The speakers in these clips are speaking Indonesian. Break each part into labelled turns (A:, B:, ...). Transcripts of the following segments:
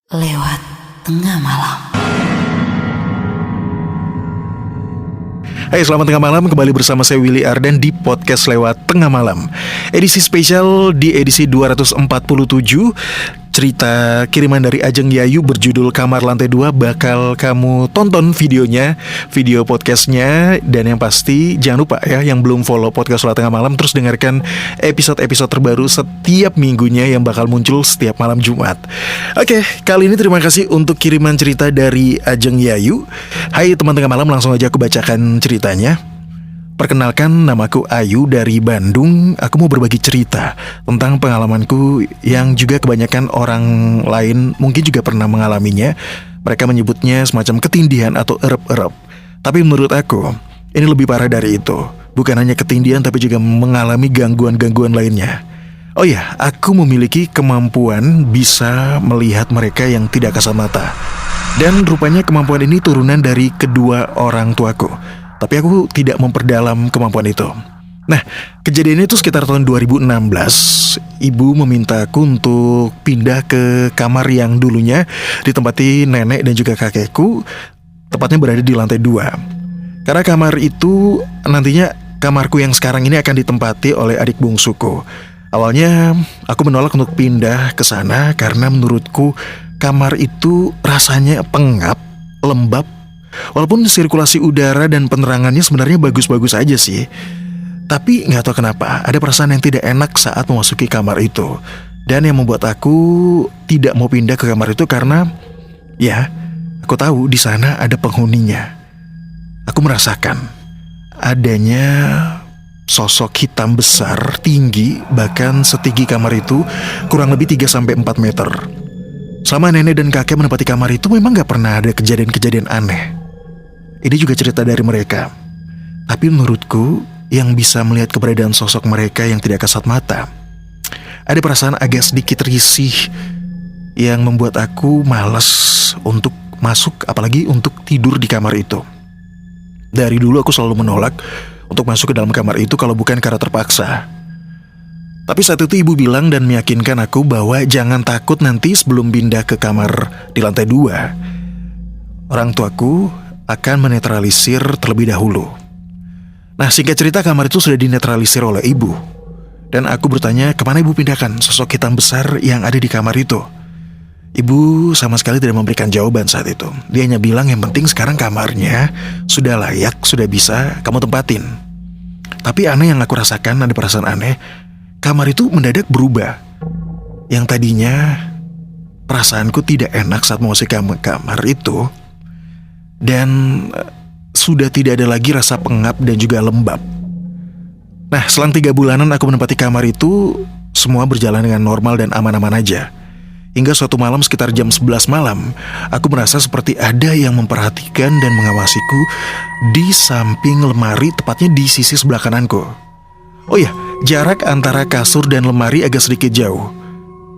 A: Lewat tengah malam.
B: Hai, selamat tengah malam, kembali bersama saya Willy Ardan di podcast Lewat Tengah Malam. Edisi spesial di edisi 247. Cerita kiriman dari Ajeng Yayu berjudul Kamar Lantai 2 bakal kamu tonton videonya, video podcastnya. Dan yang pasti jangan lupa ya, yang belum follow podcast Lewat Tengah Malam, terus dengarkan episode-episode terbaru setiap minggunya yang bakal muncul setiap malam Jumat. Oke, kali ini terima kasih untuk kiriman cerita dari Ajeng Yayu. Hai teman Tengah Malam, langsung aja aku bacakan ceritanya. Perkenalkan, namaku Ayu dari Bandung. Aku mau berbagi cerita tentang pengalamanku yang juga kebanyakan orang lain mungkin juga pernah mengalaminya. Mereka menyebutnya semacam ketindihan atau erep-erep. Tapi menurut aku, ini lebih parah dari itu. Bukan hanya ketindihan tapi juga mengalami gangguan-gangguan lainnya. Oh ya, aku memiliki kemampuan bisa melihat mereka yang tidak kasat mata. Dan rupanya kemampuan ini turunan dari kedua orang tuaku. Tapi aku tidak memperdalam kemampuan itu. Nah, kejadiannya itu sekitar tahun 2016. Ibu memintaku untuk pindah ke kamar yang dulunya ditempati nenek dan juga kakekku. Tepatnya berada di lantai 2. Karena kamar itu nantinya kamarku yang sekarang ini akan ditempati oleh adik bungsuku. Awalnya aku menolak untuk pindah ke sana karena menurutku kamar itu rasanya pengap, lembab. Walaupun sirkulasi udara dan penerangannya sebenarnya bagus-bagus aja sih, tapi gak tahu kenapa ada perasaan yang tidak enak saat memasuki kamar itu. Dan yang membuat aku tidak mau pindah ke kamar itu karena ya, aku tahu di sana ada penghuninya. Aku merasakan adanya sosok hitam besar, tinggi, bahkan setinggi kamar itu kurang lebih 3-4 meter. Selama nenek dan kakek menempati kamar itu memang gak pernah ada kejadian-kejadian aneh. Ini juga cerita dari mereka. Tapi menurutku, yang bisa melihat keberadaan sosok mereka yang tidak kasat mata, ada perasaan agak sedikit risih yang membuat aku malas untuk masuk, apalagi untuk tidur di kamar itu. Dari dulu aku selalu menolak untuk masuk ke dalam kamar itu kalau bukan karena terpaksa. Tapi saat itu ibu bilang dan meyakinkan aku bahwa jangan takut, nanti sebelum pindah ke kamar di lantai 2, orang tuaku akan menetralisir terlebih dahulu. Nah, singkat cerita, kamar itu sudah dinetralisir oleh ibu. Dan aku bertanya kemana ibu pindahkan sosok hitam besar yang ada di kamar itu. Ibu sama sekali tidak memberikan jawaban saat itu. Dia hanya bilang yang penting sekarang kamarnya sudah layak, sudah bisa kamu tempatin. Tapi aneh yang aku rasakan, ada perasaan aneh. Kamar itu mendadak berubah. Yang tadinya perasaanku tidak enak saat memasuki kamar itu, dan sudah tidak ada lagi rasa pengap dan juga lembab. Nah, selang 3 bulanan aku menempati kamar itu, semua berjalan dengan normal dan aman-aman aja. Hingga suatu malam sekitar jam 11 malam, aku merasa seperti ada yang memperhatikan dan mengawasiku di samping lemari, tepatnya di sisi sebelah kananku. Oh ya, jarak antara kasur dan lemari agak sedikit jauh.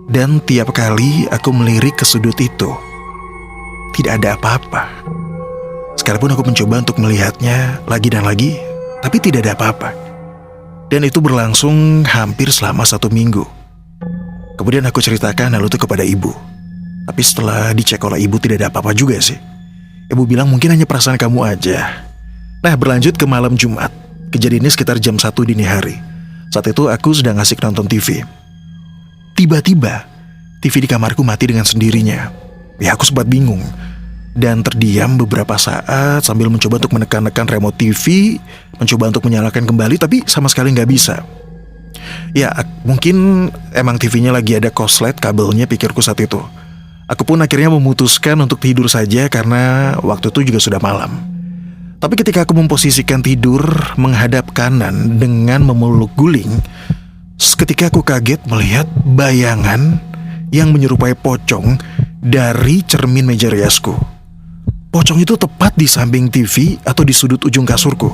B: Dan tiap kali aku melirik ke sudut itu, tidak ada apa-apa. Sekalipun aku mencoba untuk melihatnya lagi dan lagi, tapi tidak ada apa-apa. Dan itu berlangsung hampir selama 1 minggu. Kemudian aku ceritakan hal itu kepada ibu. Tapi setelah dicek oleh ibu, tidak ada apa-apa juga sih. Ibu bilang mungkin hanya perasaan kamu aja. Nah, berlanjut ke malam Jumat. Kejadiannya sekitar jam 1 dini hari. Saat itu aku sedang asik nonton TV. Tiba-tiba TV di kamarku mati dengan sendirinya. Ya, aku sempat bingung dan terdiam beberapa saat sambil mencoba untuk menekan-nekan remote TV, mencoba untuk menyalakan kembali, tapi sama sekali nggak bisa. Ya, mungkin emang TV-nya lagi ada korslet kabelnya, pikirku saat itu. Aku pun akhirnya memutuskan untuk tidur saja karena waktu itu juga sudah malam. Tapi ketika aku memposisikan tidur menghadap kanan dengan memeluk guling, seketika aku kaget melihat bayangan yang menyerupai pocong dari cermin meja riasku. Pocong itu tepat di samping TV atau di sudut ujung kasurku.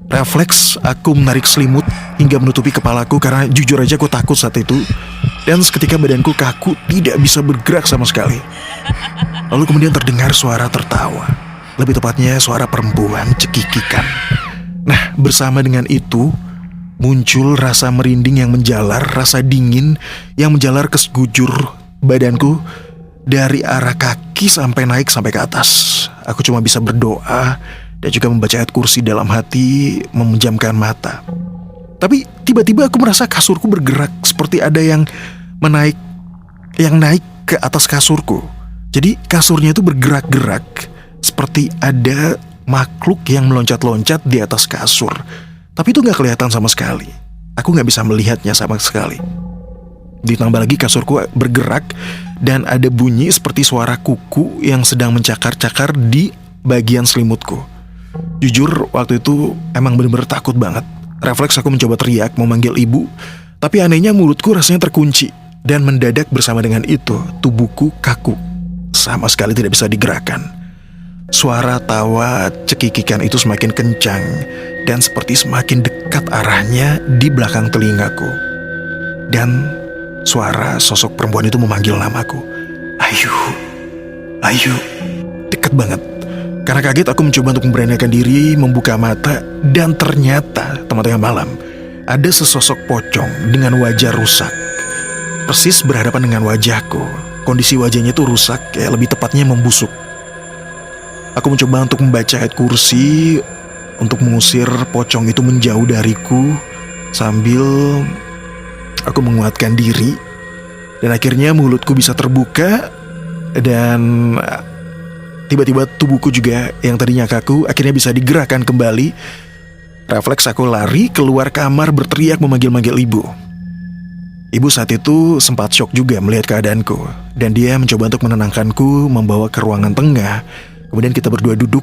B: Refleks aku menarik selimut hingga menutupi kepalaku karena jujur aja aku takut saat itu. Dan seketika badanku kaku, tidak bisa bergerak sama sekali. Lalu kemudian terdengar suara tertawa. Lebih tepatnya suara perempuan cekikikan. Nah, bersama dengan itu muncul rasa merinding yang menjalar, rasa dingin yang menjalar ke sekujur badanku. dari arah kaki sampai naik sampai ke atas. Aku cuma bisa berdoa dan juga membaca ayat kursi dalam hati, memejamkan mata. Tapi tiba-tiba aku merasa kasurku bergerak seperti ada yang naik ke atas kasurku. Jadi kasurnya itu bergerak-gerak seperti ada makhluk yang meloncat-loncat di atas kasur. Tapi itu gak kelihatan sama sekali. Aku gak bisa melihatnya sama sekali. Ditambah lagi kasurku bergerak dan ada bunyi seperti suara kuku yang sedang mencakar-cakar di bagian selimutku. Jujur waktu itu emang bener-bener takut banget. Refleks aku mencoba teriak memanggil ibu, tapi anehnya mulutku rasanya terkunci. Dan mendadak bersama dengan itu tubuhku kaku, sama sekali tidak bisa digerakkan. Suara tawa cekikikan itu semakin kencang dan seperti semakin dekat arahnya di belakang telingaku. Dan suara sosok perempuan itu memanggil namaku. Ayu, Ayu. Dekat banget. Karena kaget aku mencoba untuk memberanikan diri, membuka mata. Dan ternyata tengah malam ada sesosok pocong dengan wajah rusak, persis berhadapan dengan wajahku. Kondisi wajahnya itu rusak, lebih tepatnya membusuk. Aku mencoba untuk membaca ayat kursi untuk mengusir pocong itu menjauh dariku, sambil aku menguatkan diri. Dan akhirnya mulutku bisa terbuka. Dan tiba-tiba tubuhku juga yang tadinya kaku akhirnya bisa digerakkan kembali. Refleks aku lari keluar kamar berteriak memanggil-manggil ibu. Ibu saat itu sempat syok juga melihat keadaanku. Dan dia mencoba untuk menenangkanku, membawa ke ruangan tengah. Kemudian kita berdua duduk.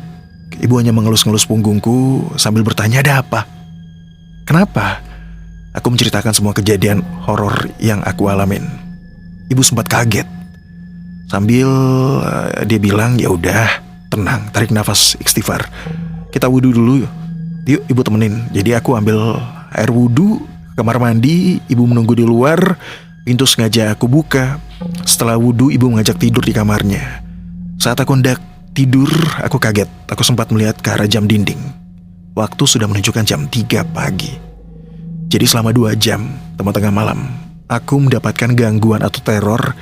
B: Ibu hanya mengelus-ngelus punggungku sambil bertanya, ada apa? Kenapa? Aku menceritakan semua kejadian horor yang aku alamin. Ibu sempat kaget. Sambil dia bilang, ya udah, tenang, tarik nafas, istighfar. Kita wudhu dulu. Yuk ibu temenin. Jadi aku ambil air wudhu, kamar mandi, ibu menunggu di luar. Pintu sengaja aku buka. Setelah wudhu, ibu mengajak tidur di kamarnya. Saat aku hendak tidur, aku kaget. Aku sempat melihat ke arah jam dinding. Waktu sudah menunjukkan jam 3 pagi. Jadi selama 2 jam, tengah malam, aku mendapatkan gangguan atau teror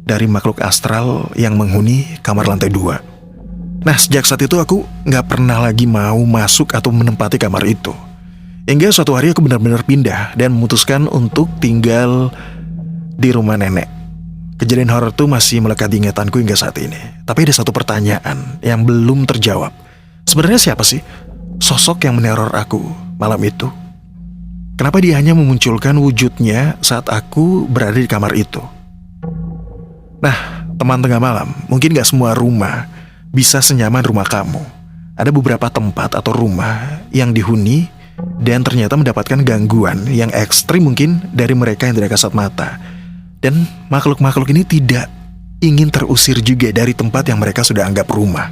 B: dari makhluk astral yang menghuni kamar lantai 2. Nah, sejak saat itu aku gak pernah lagi mau masuk atau menempati kamar itu. Hingga suatu hari aku benar-benar pindah dan memutuskan untuk tinggal di rumah nenek. Kejadian horor itu masih melekat di ingatanku hingga saat ini. Tapi ada satu pertanyaan yang belum terjawab. Sebenarnya siapa sih sosok yang meneror aku malam itu? Kenapa dia hanya memunculkan wujudnya saat aku berada di kamar itu? Nah, teman tengah malam, mungkin gak semua rumah bisa senyaman rumah kamu. Ada beberapa tempat atau rumah yang dihuni dan ternyata mendapatkan gangguan yang ekstrim mungkin dari mereka yang tidak kasat mata. Dan makhluk-makhluk ini tidak ingin terusir juga dari tempat yang mereka sudah anggap rumah.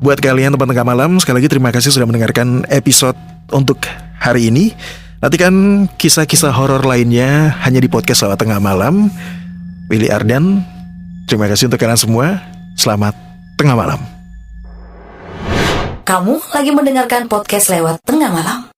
B: Buat kalian teman tengah malam, sekali lagi terima kasih sudah mendengarkan episode untuk hari ini. Nantikan kisah-kisah horor lainnya hanya di podcast Lewat Tengah Malam. Willy Ardan, terima kasih untuk kalian semua. Selamat tengah malam.
A: Kamu lagi mendengarkan podcast Lewat Tengah Malam.